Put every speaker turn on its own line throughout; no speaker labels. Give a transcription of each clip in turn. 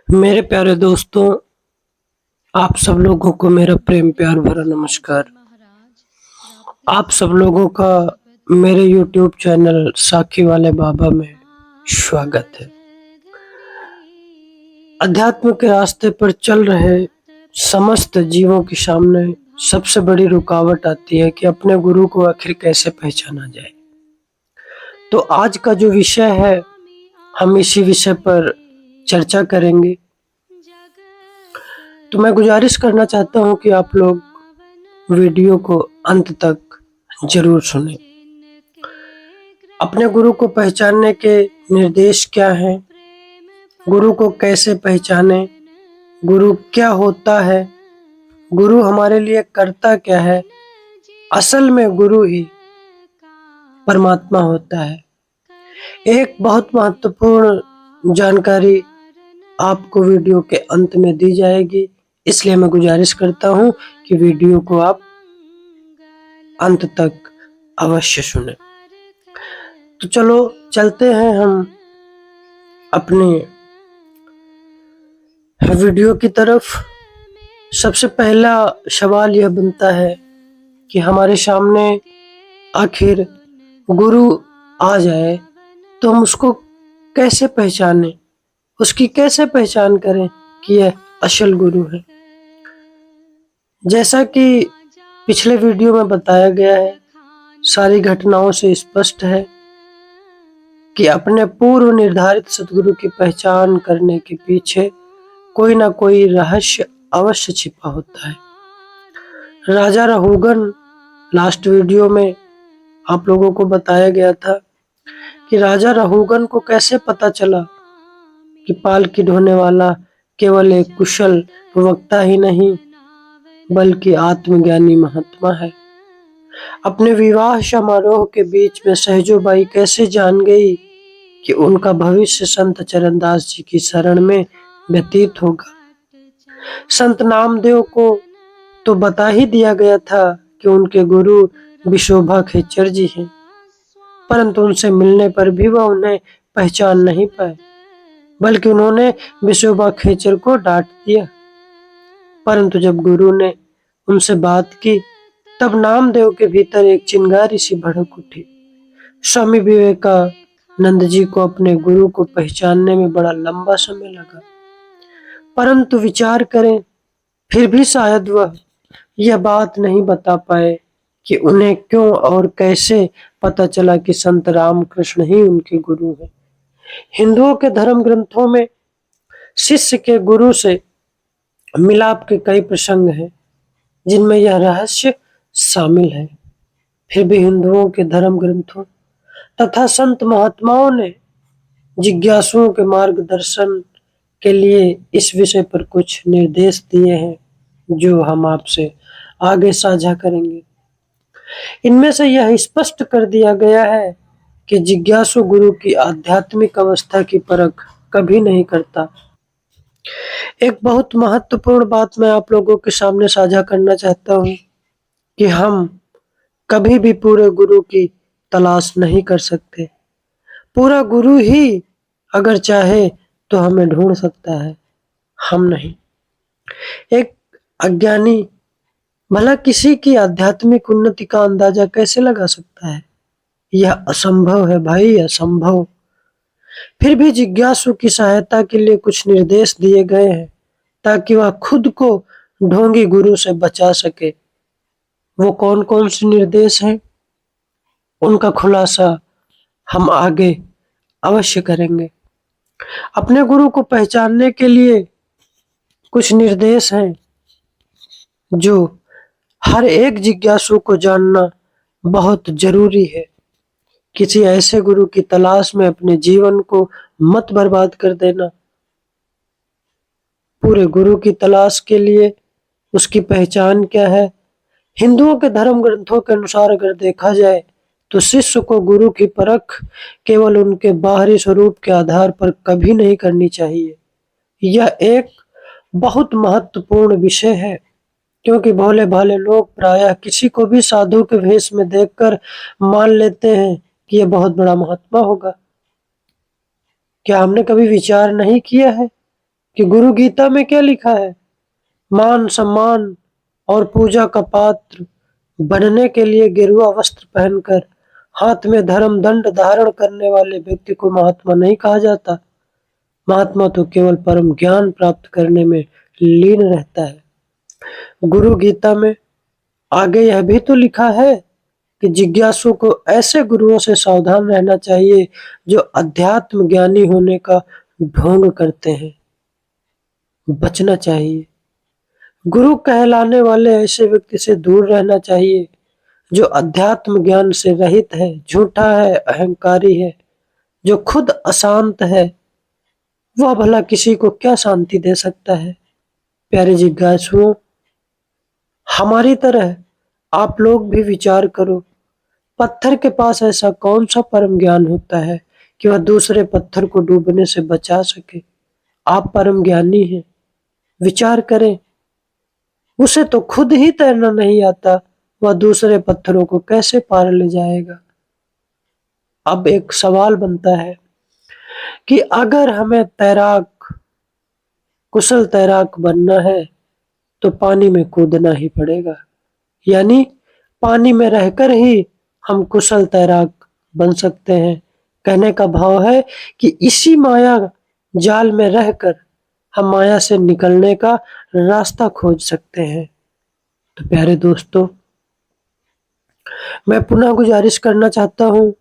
मेरे प्यारे दोस्तों, आप सब लोगों को मेरा प्रेम प्यार भरा नमस्कार। आप सब लोगों का मेरे यूट्यूब चैनल साखी वाले बाबा में स्वागत है। अध्यात्म के रास्ते पर चल रहे समस्त जीवों के सामने सबसे बड़ी रुकावट आती है कि अपने गुरु को आखिर कैसे पहचाना जाए। तो आज का जो विषय है, हम इसी विषय पर चर्चा करेंगे। तो मैं गुजारिश करना चाहता हूं कि आप लोग वीडियो को अंत तक जरूर सुनें। अपने गुरु को पहचानने के निर्देश क्या हैं? गुरु को कैसे पहचाने? गुरु क्या होता है? गुरु हमारे लिए करता क्या है? असल में गुरु ही परमात्मा होता है। एक बहुत महत्वपूर्ण जानकारी आपको वीडियो के अंत में दी जाएगी, इसलिए मैं गुजारिश करता हूं कि वीडियो को आप अंत तक अवश्य सुने। तो चलो चलते हैं हम अपने वीडियो की तरफ। सबसे पहला सवाल यह बनता है कि हमारे सामने आखिर गुरु आ जाए तो हम उसको कैसे पहचानें, उसकी कैसे पहचान करें कि यह असल गुरु है। जैसा कि पिछले वीडियो में बताया गया है, सारी घटनाओं से स्पष्ट है कि अपने पूर्व निर्धारित सद्गुरु की पहचान करने के पीछे कोई ना कोई रहस्य अवश्य छिपा होता है। राजा रहुगन, लास्ट वीडियो में आप लोगों को बताया गया था कि राजा रहुगन को कैसे पता चला कि पालकी ढोने वाला केवल एक कुशल वक्ता ही नहीं बल्कि आत्मज्ञानी महात्मा है। अपने विवाह समारोह के बीच में सहजोबाई कैसे जान गई कि उनका भविष्य संत चरणदास जी की शरण में व्यतीत होगा। संत नामदेव को तो बता ही दिया गया था कि उनके गुरु विशोभा खेचर जी हैं, परंतु उनसे मिलने पर भी वह उन्हें पहचान नहीं पाए, बल्कि उन्होंने विशोभा खेचर को डांट दिया। परंतु जब गुरु ने उनसे बात की, तब नामदेव के भीतर एक चिंगारी सी भड़क उठी। स्वामी विवेकानंद जी को अपने गुरु को पहचानने में बड़ा लंबा समय लगा, परंतु विचार करें फिर भी शायद वह यह बात नहीं बता पाए कि उन्हें क्यों और कैसे पता चला कि संत रामकृष्ण ही उनके गुरु हैं। हिंदुओं के धर्म ग्रंथों में शिष्य के गुरु से मिलाप के कई प्रसंग हैं जिनमें यह रहस्य शामिल है। फिर भी हिंदुओं के धर्म ग्रंथों तथा संत महात्माओं ने जिज्ञासुओं के मार्गदर्शन के लिए इस विषय पर कुछ निर्देश दिए हैं जो हम आपसे आगे साझा करेंगे। इनमें से यह स्पष्ट कर दिया गया है कि जिज्ञासु गुरु की आध्यात्मिक अवस्था की परख कभी नहीं करता। एक बहुत महत्वपूर्ण बात मैं आप लोगों के सामने साझा करना चाहता हूँ कि हम कभी भी पूरे गुरु की तलाश नहीं कर सकते। पूरा गुरु ही अगर चाहे तो हमें ढूंढ सकता है, हम नहीं। एक अज्ञानी भला किसी की आध्यात्मिक उन्नति का अंदाजा कैसे लगा सकता है? यह असंभव है भाई, असंभव। फिर भी जिज्ञासु की सहायता के लिए कुछ निर्देश दिए गए हैं ताकि वह खुद को ढोंगी गुरु से बचा सके। वो कौन कौन से निर्देश हैं, उनका खुलासा हम आगे अवश्य करेंगे। अपने गुरु को पहचानने के लिए कुछ निर्देश हैं जो हर एक जिज्ञासु को जानना बहुत जरूरी है। किसी ऐसे गुरु की तलाश में अपने जीवन को मत बर्बाद कर देना। पूरे गुरु की तलाश के लिए उसकी पहचान क्या है? हिंदुओं के धर्म ग्रंथों के अनुसार अगर देखा जाए तो शिष्य को गुरु की परख केवल उनके बाहरी स्वरूप के आधार पर कभी नहीं करनी चाहिए। यह एक बहुत महत्वपूर्ण विषय है, क्योंकि भोले भाले लोग प्रायः किसी को भी साधु के वेश में देखकर मान लेते हैं कि यह बहुत बड़ा महात्मा होगा। क्या हमने कभी विचार नहीं किया है कि गुरु गीता में क्या लिखा है। मान सम्मान और पूजा का पात्र बनने के लिए गेरुआ वस्त्र पहनकर हाथ में धर्म दंड धारण करने वाले व्यक्ति को महात्मा नहीं कहा जाता। महात्मा तो केवल परम ज्ञान प्राप्त करने में लीन रहता है। गुरु गीता में आगे यह भी तो लिखा है कि जिज्ञासु को ऐसे गुरुओं से सावधान रहना चाहिए जो अध्यात्म ज्ञानी होने का ढोंग करते हैं। बचना चाहिए। गुरु कहलाने वाले ऐसे व्यक्ति से दूर रहना चाहिए जो अध्यात्म ज्ञान से रहित है, झूठा है, अहंकारी है, जो खुद अशांत है। वह भला किसी को क्या शांति दे सकता है। प्यारे जिज्ञासुओं, हमारी तरह आप लोग भी विचार करो। पत्थर के पास ऐसा कौन सा परम ज्ञान होता है कि वह दूसरे पत्थर को डूबने से बचा सके। आप परम ज्ञानी हैं, विचार करें। उसे तो खुद ही तैरना नहीं आता, वह दूसरे पत्थरों को कैसे पार ले जाएगा। अब एक सवाल बनता है कि अगर हमें कुशल तैराक बनना है तो पानी में कूदना ही पड़ेगा। यानी पानी में रहकर ही हम कुशल तैराक बन सकते हैं। कहने का भाव है कि इसी माया जाल में रहकर हम माया से निकलने का रास्ता खोज सकते हैं। तो प्यारे दोस्तों, मैं पुनः गुजारिश करना चाहता हूं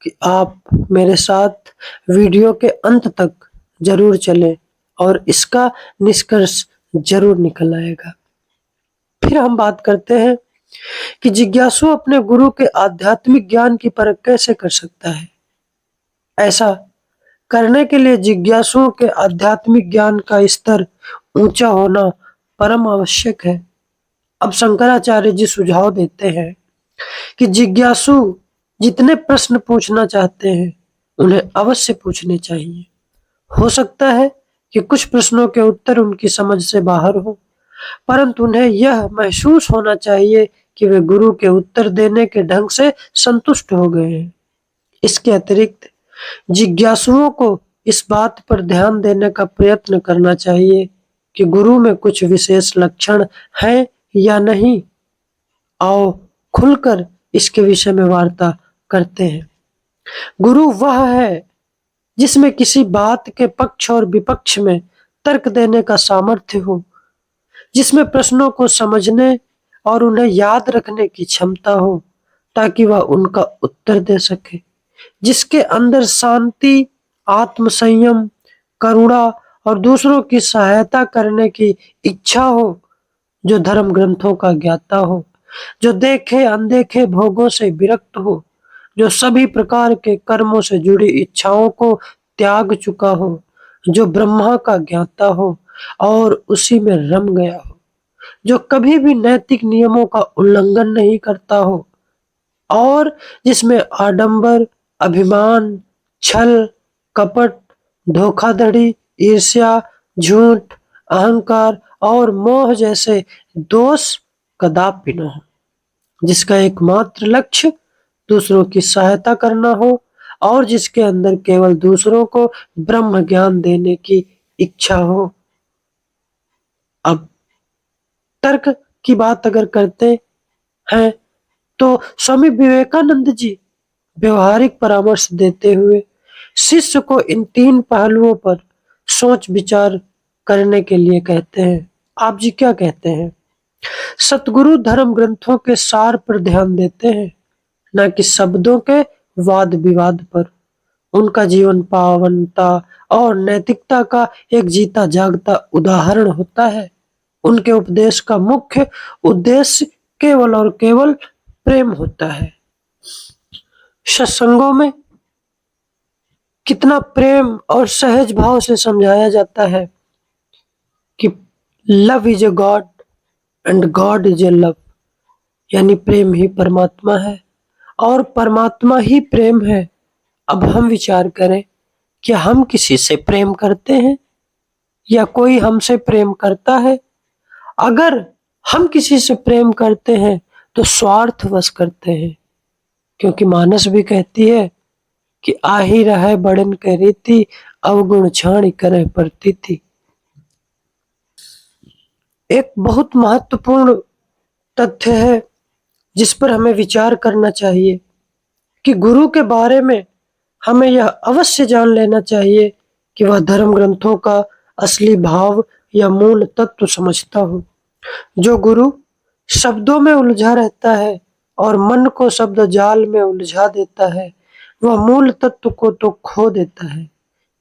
कि आप मेरे साथ वीडियो के अंत तक जरूर चलें और इसका निष्कर्ष जरूर निकल आएगा। फिर हम बात करते हैं कि जिज्ञासु अपने गुरु के आध्यात्मिक ज्ञान की परख कैसे कर सकता है। ऐसा करने के लिए जिज्ञासुओं के आध्यात्मिक ज्ञान का स्तर ऊंचा होना परम आवश्यक है। अब शंकराचार्य जी सुझाव देते हैं कि जिज्ञासु जितने प्रश्न पूछना चाहते हैं उन्हें अवश्य पूछने चाहिए। हो सकता है कि कुछ प्रश्नों के उत्तर उनकी समझ से बाहर हो, परंतु उन्हें यह महसूस होना चाहिए कि वे गुरु के उत्तर देने के ढंग से संतुष्ट हो गए हैं। इसके अतिरिक्त जिज्ञासुओं को इस बात पर ध्यान देने का प्रयत्न करना चाहिए कि गुरु में कुछ विशेष लक्षण हैं या नहीं। आओ खुलकर इसके विषय में वार्ता करते हैं। गुरु वह है जिसमें किसी बात के पक्ष और विपक्ष में तर्क देने का सामर्थ्य हो, जिसमें प्रश्नों को समझने और उन्हें याद रखने की क्षमता हो ताकि वह उनका उत्तर दे सके, जिसके अंदर शांति, आत्मसंयम, करुणा और दूसरों की सहायता करने की इच्छा हो, जो धर्म ग्रंथों का ज्ञाता हो, जो देखे अनदेखे भोगों से विरक्त हो, जो सभी प्रकार के कर्मों से जुड़ी इच्छाओं को त्याग चुका हो, जो ब्रह्मा का ज्ञाता हो और उसी में रम गया हो, जो कभी भी नैतिक नियमों का उल्लंघन नहीं करता हो और जिसमें आडंबर, अभिमान, छल, कपट, धोखाधड़ी, ईर्ष्या, झूठ, अहंकार और मोह जैसे दोष कदापि न हो, जिसका एकमात्र लक्ष्य दूसरों की सहायता करना हो और जिसके अंदर केवल दूसरों को ब्रह्म ज्ञान देने की इच्छा हो। अब तर्क की बात अगर करते हैं तो स्वामी विवेकानंद जी व्यवहारिक परामर्श देते हुए शिष्य को इन 3 पहलुओं पर सोच विचार करने के लिए कहते हैं। आप जी क्या कहते हैं? सतगुरु धर्म ग्रंथों के सार पर ध्यान देते हैं, न कि शब्दों के वाद विवाद पर। उनका जीवन पावनता और नैतिकता का एक जीता जागता उदाहरण होता है। उनके उपदेश का मुख्य उद्देश्य केवल और केवल प्रेम होता है। सत्संगों में कितना प्रेम और सहज भाव से समझाया जाता है कि love is a god and God is a love, यानी प्रेम ही परमात्मा है और परमात्मा ही प्रेम है। अब हम विचार करें कि हम किसी से प्रेम करते हैं या कोई हमसे प्रेम करता है। अगर हम किसी से प्रेम करते हैं तो स्वार्थवश करते हैं, क्योंकि मानस भी कहती है कि आही रहे बड़न के रीति, अवगुण छाणी करे प्रतीति। एक बहुत महत्वपूर्ण तथ्य है जिस पर हमें विचार करना चाहिए कि गुरु के बारे में हमें यह अवश्य जान लेना चाहिए कि वह धर्म ग्रंथों का असली भाव या मूल तत्व समझता हो। जो गुरु शब्दों में उलझा रहता है और मन को शब्द जाल में उलझा देता है, वह मूल तत्व को तो खो देता है।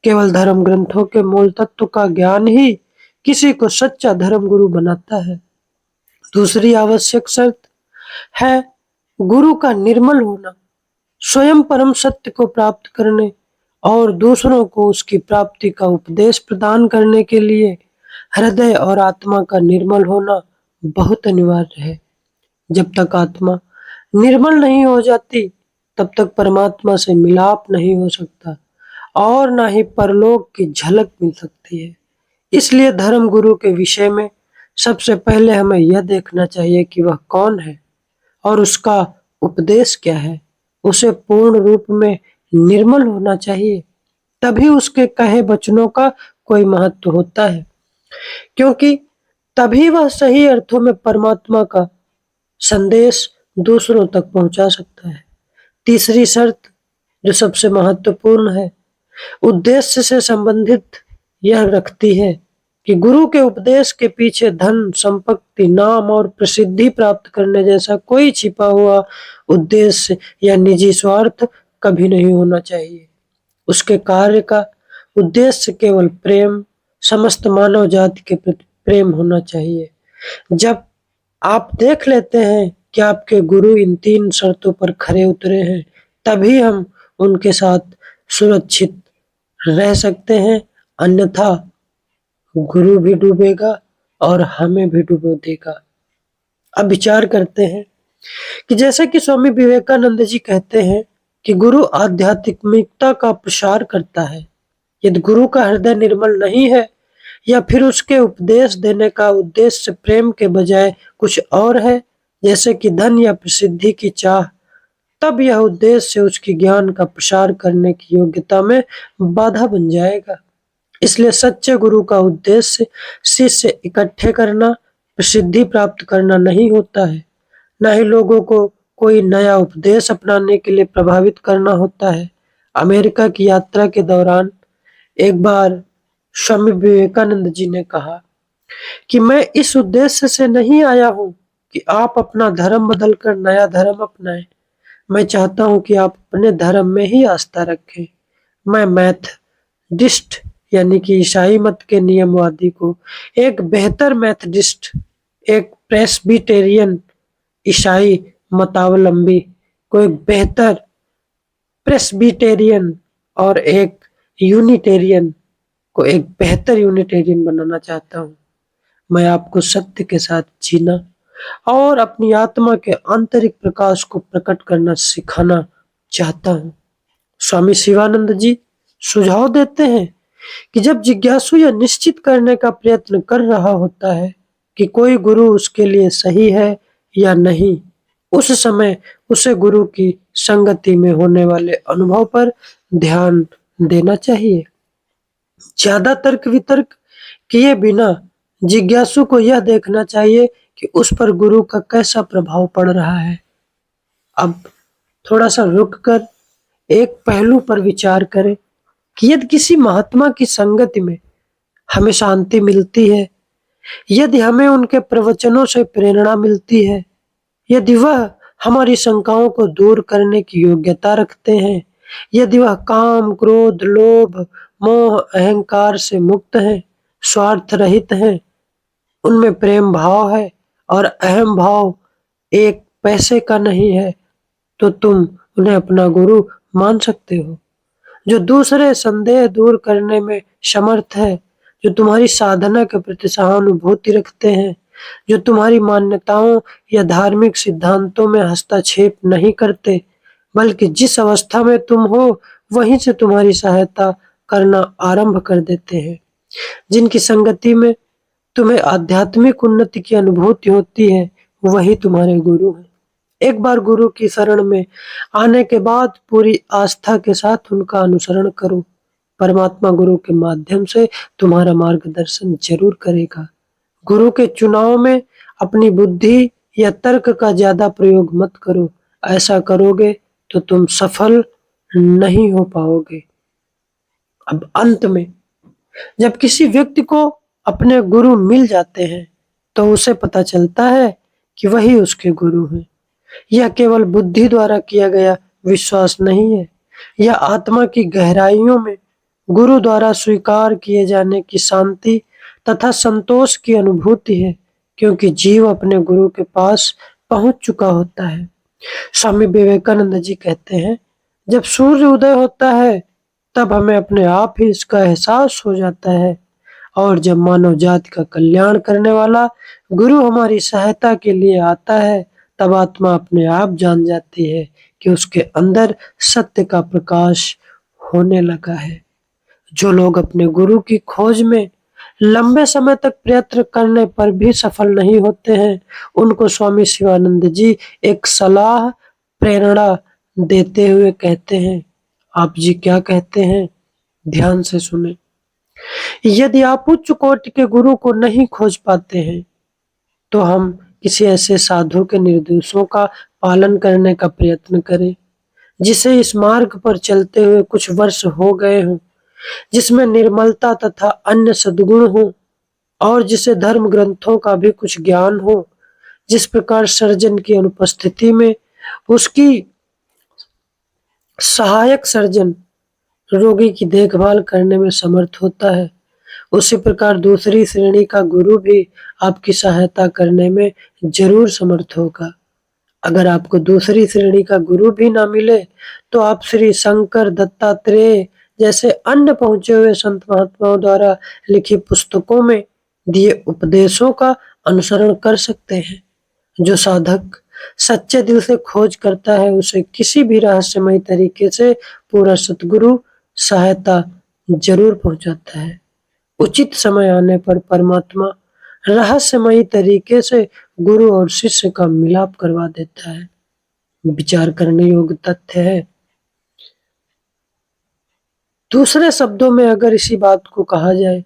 केवल धर्म ग्रंथों के मूल तत्व का ज्ञान ही किसी को सच्चा धर्म गुरु बनाता है। दूसरी आवश्यक शर्त है गुरु का निर्मल होना। स्वयं परम सत्य को प्राप्त करने और दूसरों को उसकी प्राप्ति का उपदेश प्रदान करने के लिए हृदय और आत्मा का निर्मल होना बहुत अनिवार्य है। जब तक आत्मा निर्मल नहीं हो जाती, तब तक परमात्मा से मिलाप नहीं हो सकता और ना ही परलोक की झलक मिल सकती है। इसलिए धर्म गुरु के विषय में सबसे पहले हमें यह देखना चाहिए कि वह कौन है और उसका उपदेश क्या है। उसे पूर्ण रूप में निर्मल होना चाहिए, तभी उसके कहे वचनों का कोई महत्व होता है, क्योंकि तभी वह सही अर्थों में परमात्मा का संदेश दूसरों तक पहुंचा सकता है। तीसरी शर्त जो सबसे महत्वपूर्ण है, उद्देश्य से संबंधित यह रखती है कि गुरु के उपदेश के पीछे धन, संपत्ति, नाम और प्रसिद्धि प्राप्त करने जैसा कोई छिपा हुआ उद्देश्य या निजी स्वार्थ कभी नहीं होना चाहिए। उसके कार्य का उद्देश्य केवल प्रेम, समस्त मानव जाति के प्रति प्रेम होना चाहिए। जब आप देख लेते हैं कि आपके गुरु इन 3 शर्तों पर खरे उतरे हैं, तभी हम उनके साथ सुरक्षित रह सकते हैं, अन्यथा गुरु भी डूबेगा और हमें भी डुबो देगा। अब विचार करते हैं कि जैसे कि स्वामी विवेकानंद जी कहते हैं कि गुरु आध्यात्मिकता का प्रसार करता है। यदि गुरु का हृदय निर्मल नहीं है या फिर उसके उपदेश देने का उद्देश्य प्रेम के बजाय कुछ और है, जैसे कि धन या प्रसिद्धि की चाह, तब यह उद्देश्य उसकी ज्ञान का प्रसार करने की योग्यता में बाधा बन जाएगा। इसलिए सच्चे गुरु का उद्देश्य शिष्य इकट्ठे करना, प्रसिद्धि प्राप्त करना नहीं होता है, न ही लोगों को कोई नया उपदेश अपनाने के लिए प्रभावित करना होता है। अमेरिका की यात्रा के दौरान एक बार स्वामी विवेकानंद जी ने कहा कि मैं इस उद्देश्य से नहीं आया हूं कि आप अपना धर्म बदलकर नया धर्म अपनाएं। मैं चाहता हूं कि आप अपने धर्म में ही आस्था रखें। मैं मेथडिस्ट यानी कि ईसाई मत के नियमवादी को एक बेहतर मेथडिस्ट, एक प्रेस्बिटेरियन ईसाई मतावलंबी को एक बेहतर प्रेस्बिटेरियन और एक यूनिटेरियन को एक बेहतर यूनिटेरियन बनाना चाहता हूँ। मैं आपको सत्य के साथ जीना और अपनी आत्मा के आंतरिक प्रकाश को प्रकट करना सिखाना चाहता हूँ। स्वामी शिवानंद जी सुझाव देते हैं कि जब जिज्ञासु यह निश्चित करने का प्रयत्न कर रहा होता है कि कोई गुरु उसके लिए सही है या नहीं, उस समय उसे गुरु की संगति में होने वाले अनुभव पर ध्यान देना चाहिए। ज्यादा तर्क वितर्क किए बिना जिज्ञासु को यह देखना चाहिए कि उस पर गुरु का कैसा प्रभाव पड़ रहा है। अब थोड़ा सा रुककर एक पहलू पर विचार करें कि यदि किसी महात्मा की संगति में हमें शांति मिलती है, यदि हमें उनके प्रवचनों से प्रेरणा मिलती है, यदि वह हमारी शंकाओं को दूर करने की योग्यता रखते हैं, यदि वह काम, क्रोध, लोभ, मोह, अहंकार से मुक्त हैं, स्वार्थ रहित हैं, उनमें प्रेम भाव है और अहम भाव एक पैसे का नहीं है, तो तुम उन्हें अपना गुरु मान सकते हो। जो दूसरे संदेह दूर करने में समर्थ है, जो तुम्हारी साधना के प्रति सहानुभूति रखते हैं, जो तुम्हारी मान्यताओं या धार्मिक सिद्धांतों में हस्तक्षेप नहीं करते, बल्कि जिस अवस्था में तुम हो वहीं से तुम्हारी सहायता करना आरंभ कर देते हैं, जिनकी संगति में तुम्हें आध्यात्मिक उन्नति की अनुभूति होती है, वही तुम्हारे गुरु हैं। एक बार गुरु की शरण में आने के बाद पूरी आस्था के साथ उनका अनुसरण करो। परमात्मा गुरु के माध्यम से तुम्हारा मार्गदर्शन जरूर करेगा। गुरु के चुनाव में अपनी बुद्धि या तर्क का ज्यादा प्रयोग मत करो। ऐसा करोगे तो तुम सफल नहीं हो पाओगे। अब अंत में जब किसी व्यक्ति को अपने गुरु मिल जाते हैं तो उसे पता चलता है कि वही उसके गुरु हैं। यह केवल बुद्धि द्वारा किया गया विश्वास नहीं है, यह आत्मा की गहराइयों में गुरु द्वारा स्वीकार किए जाने की शांति तथा संतोष की अनुभूति है, क्योंकि जीव अपने गुरु के पास पहुंच चुका होता है। स्वामी विवेकानंद जी कहते हैं, जब सूर्य उदय होता है तब हमें अपने आप ही इसका एहसास हो जाता है, और जब मानव जाति का कल्याण करने वाला गुरु हमारी सहायता के लिए आता है तब आत्मा अपने आप जान जाती है कि उसके अंदर सत्य का प्रकाश होने लगा है। जो लोग अपने गुरु की खोज में लंबे समय तक प्रयत्न करने पर भी सफल नहीं होते हैं, उनको स्वामी शिवानंद जी एक सलाह प्रेरणा देते हुए कहते हैं। आप जी क्या कहते हैं, ध्यान से सुने। यदि आप उच्च कोटि के गुरु को नहीं खोज पाते हैं तो हम किसी ऐसे साधु के निर्देशों का पालन करने का प्रयत्न करें जिसे इस मार्ग पर चलते हुए कुछ वर्ष हो गए हों, जिसमें निर्मलता तथा अन्य सद्गुण हो, और जिसे धर्म ग्रंथों का भी कुछ ज्ञान हो। जिस प्रकार सर्जन की अनुपस्थिति में उसकी सहायक सर्जन रोगी की देखभाल करने में समर्थ होता है, उसी प्रकार दूसरी श्रेणी का गुरु भी आपकी सहायता करने में जरूर समर्थ होगा। अगर आपको दूसरी श्रेणी का गुरु भी ना मिले तो आप श्री शंकर दत्तात्रेय जैसे अन्य पहुंचे हुए संत महात्माओं द्वारा लिखी पुस्तकों में दिए उपदेशों का अनुसरण कर सकते हैं। जो साधक सच्चे दिल से खोज करता है उसे किसी भी रहस्यमय तरीके से पूरा सतगुरु सहायता जरूर पहुंचाता है। उचित समय आने पर परमात्मा रहस्यमयी तरीके से गुरु और शिष्य का मिलाप करवा देता है। विचार करने योग्य तथ्य है। दूसरे शब्दों में अगर इसी बात को कहा जाए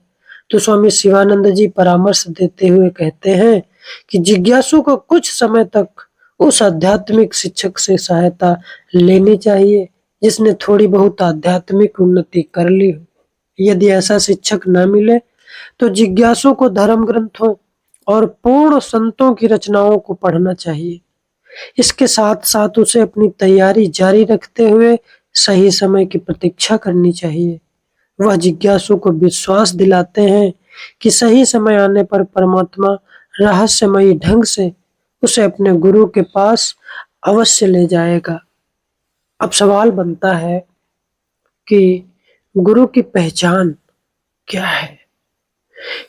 तो स्वामी शिवानंद जी परामर्श देते हुए कहते हैं कि जिज्ञासु को कुछ समय तक उस आध्यात्मिक शिक्षक से सहायता लेनी चाहिए जिसने थोड़ी बहुत आध्यात्मिक उन्नति कर ली हो। यदि ऐसा शिक्षक न मिले तो जिज्ञासु को धर्म ग्रंथों और पूर्ण संतों की रचनाओं को पढ़ना चाहिए। इसके साथ साथ उसे अपनी तैयारी जारी रखते हुए सही समय की प्रतीक्षा करनी चाहिए। वह जिज्ञासु को विश्वास दिलाते हैं कि सही समय आने पर परमात्मा रहस्यमयी ढंग से उसे अपने गुरु के पास अवश्य ले जाएगा। अब सवाल बनता है कि गुरु की पहचान क्या है।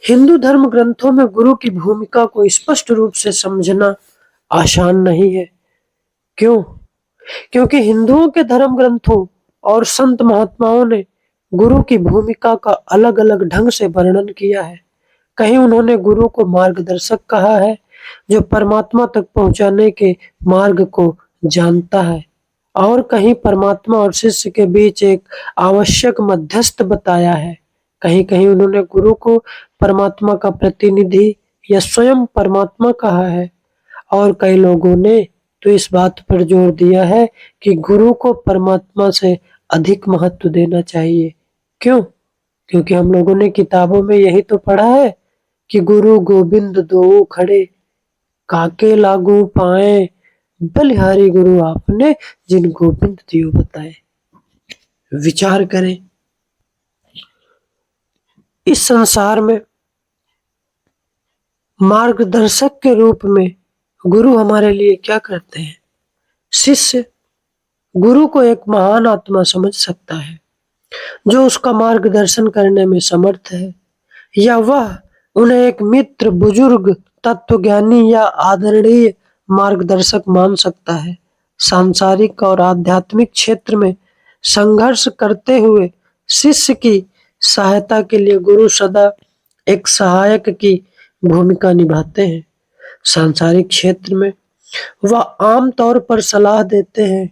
हिंदू धर्म ग्रंथों में गुरु की भूमिका को स्पष्ट रूप से समझना आसान नहीं है। क्यों? क्योंकि हिंदुओं के धर्म ग्रंथों और संत महात्माओं ने गुरु की भूमिका का अलग अलग ढंग से वर्णन किया है। कहीं उन्होंने गुरु को मार्गदर्शक कहा है जो परमात्मा तक पहुंचाने के मार्ग को जानता है, और कहीं परमात्मा और शिष्य के बीच एक आवश्यक मध्यस्थ बताया है। कहीं कहीं उन्होंने गुरु को परमात्मा का प्रतिनिधि या स्वयं परमात्मा कहा है, और कई लोगों ने तो इस बात पर जोर दिया है कि गुरु को परमात्मा से अधिक महत्व देना चाहिए। क्यों? क्योंकि हम लोगों ने किताबों में यही तो पढ़ा है कि गुरु गोविंद दो खड़े, काके लागू पाए, बलिहारी गुरु आपने जिन गोविंद दियो बताए। विचार करें, इस संसार में मार्गदर्शक के रूप में गुरु हमारे लिए क्या करते हैं। शिष्य गुरु को एक महान आत्मा समझ सकता है जो उसका मार्गदर्शन करने में समर्थ है, या वह उन्हें एक मित्र, बुजुर्ग, तत्वज्ञानी या आदरणीय मार्गदर्शक मान सकता है। सांसारिक और आध्यात्मिक क्षेत्र में संघर्ष करते हुए शिष्य की सहायता के लिए गुरु सदा एक सहायक की भूमिका निभाते हैं। सांसारिक क्षेत्र में वह आम तौर पर सलाह देते हैं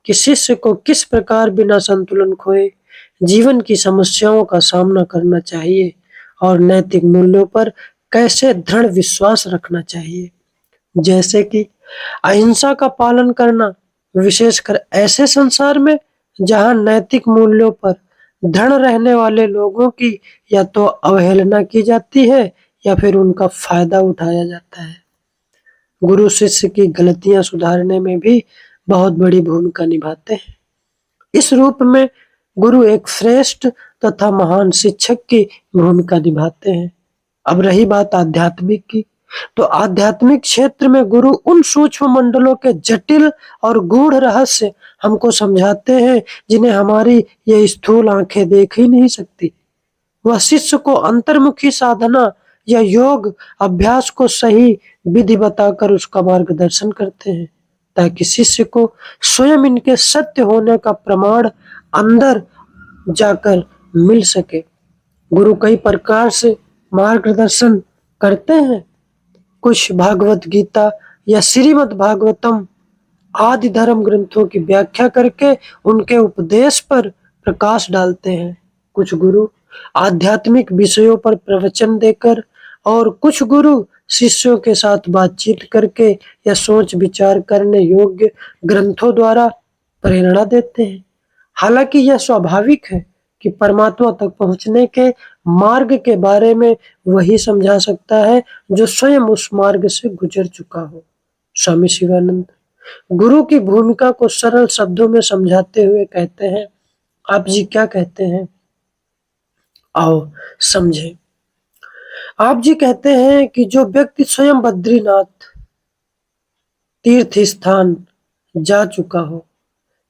कि शिष्य को किस प्रकार बिना संतुलन खोए जीवन की समस्याओं का सामना करना चाहिए और नैतिक मूल्यों पर कैसे दृढ़ विश्वास रखना चाहिए, जैसे कि अहिंसा का पालन करना, विशेषकर ऐसे संसार में जहां नैतिक मूल्यों पर दृढ़ रहने वाले लोगों की या तो अवहेलना की जाती है या फिर उनका फायदा उठाया जाता है। गुरु शिष्य की गलतियां सुधारने में भी बहुत बड़ी भूमिका निभाते हैं। इस रूप में गुरु एक श्रेष्ठ तथा महान शिक्षक की भूमिका निभाते हैं। अब रही बात आध्यात्मिक की, तो आध्यात्मिक क्षेत्र में गुरु उन सूक्ष्म मंडलों के जटिल और गूढ़ रहस्य हमको समझाते हैं जिन्हें हमारी ये स्थूल आंखें देख ही नहीं सकती। वह शिष्य को अंतर्मुखी साधना या योग अभ्यास को सही विधि बताकर उसका मार्गदर्शन करते हैं, ताकि शिष्य को स्वयं इनके सत्य होने का प्रमाण अंदर जाकर मिल सके। गुरु कई प्रकार से मार्गदर्शन करते हैं। कुछ भागवत गीता या श्रीमद् भागवतम आदि धर्म ग्रंथों की व्याख्या करके उनके उपदेश पर प्रकाश डालते हैं। कुछ गुरु आध्यात्मिक विषयों पर प्रवचन देकर और कुछ गुरु शिष्यों के साथ बातचीत करके या सोच विचार करने योग्य ग्रंथों द्वारा प्रेरणा देते हैं। हालांकि यह स्वाभाविक है कि परमात्मा तक पहुंचने के मार्ग के बारे में वही समझा सकता है जो स्वयं उस मार्ग से गुजर चुका हो। स्वामी शिवानंद गुरु की भूमिका को सरल शब्दों में समझाते हुए कहते हैं, आप जी क्या कहते हैं, आओ समझे। आप जी कहते हैं कि जो व्यक्ति स्वयं बद्रीनाथ तीर्थ स्थान जा चुका हो,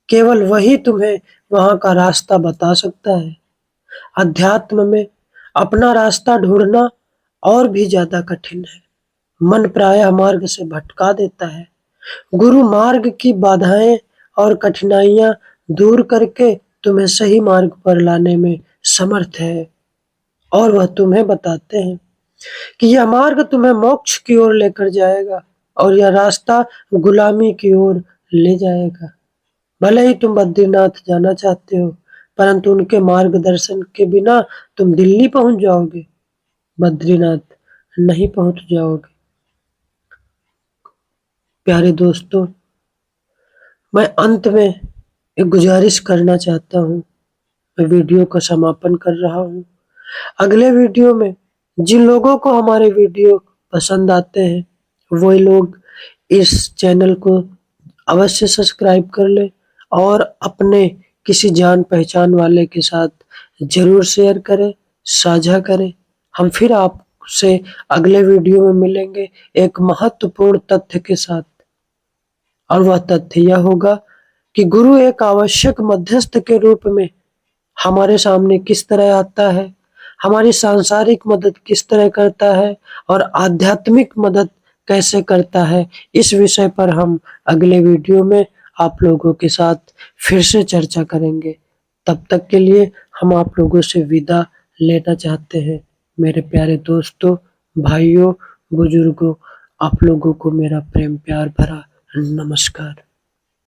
केवल वही तुम्हें वहां का रास्ता बता सकता है। अध्यात्म में अपना रास्ता ढूंढना और भी ज्यादा कठिन है। मन प्रायः मार्ग से भटका देता है। गुरु मार्ग की बाधाएं और कठिनाइयां दूर करके तुम्हें सही मार्ग पर लाने में समर्थ है, और वह तुम्हें बताते हैं कि यह मार्ग तुम्हें मोक्ष की ओर लेकर जाएगा और यह रास्ता गुलामी की ओर ले जाएगा। भले ही तुम बद्रीनाथ जाना चाहते हो, परंतु उनके मार्गदर्शन के बिना तुम दिल्ली पहुंच जाओगे, बद्रीनाथ नहीं पहुंच जाओगे। प्यारे दोस्तों, मैं अंत में एक गुजारिश करना चाहता हूँ। मैं वीडियो का समापन कर रहा हूँ। अगले वीडियो में जिन लोगों को हमारे वीडियो पसंद आते हैं, वही लोग इस चैनल को अवश्य सब्सक्राइब कर ले और अपने किसी जान पहचान वाले के साथ जरूर शेयर करें, साझा करें। हम फिर आपसे अगले वीडियो में मिलेंगे एक महत्वपूर्ण तथ्य के साथ, और वह तथ्य यह होगा कि गुरु एक आवश्यक मध्यस्थ के रूप में हमारे सामने किस तरह आता है, हमारी सांसारिक मदद किस तरह करता है और आध्यात्मिक मदद कैसे करता है। इस विषय पर हम अगले वीडियो में आप लोगों के साथ फिर से चर्चा करेंगे। तब तक के लिए हम आप लोगों से विदा लेना चाहते हैं। मेरे प्यारे दोस्तों, भाइयों, बुजुर्गों, आप लोगों को मेरा प्रेम प्यार भरा नमस्कार।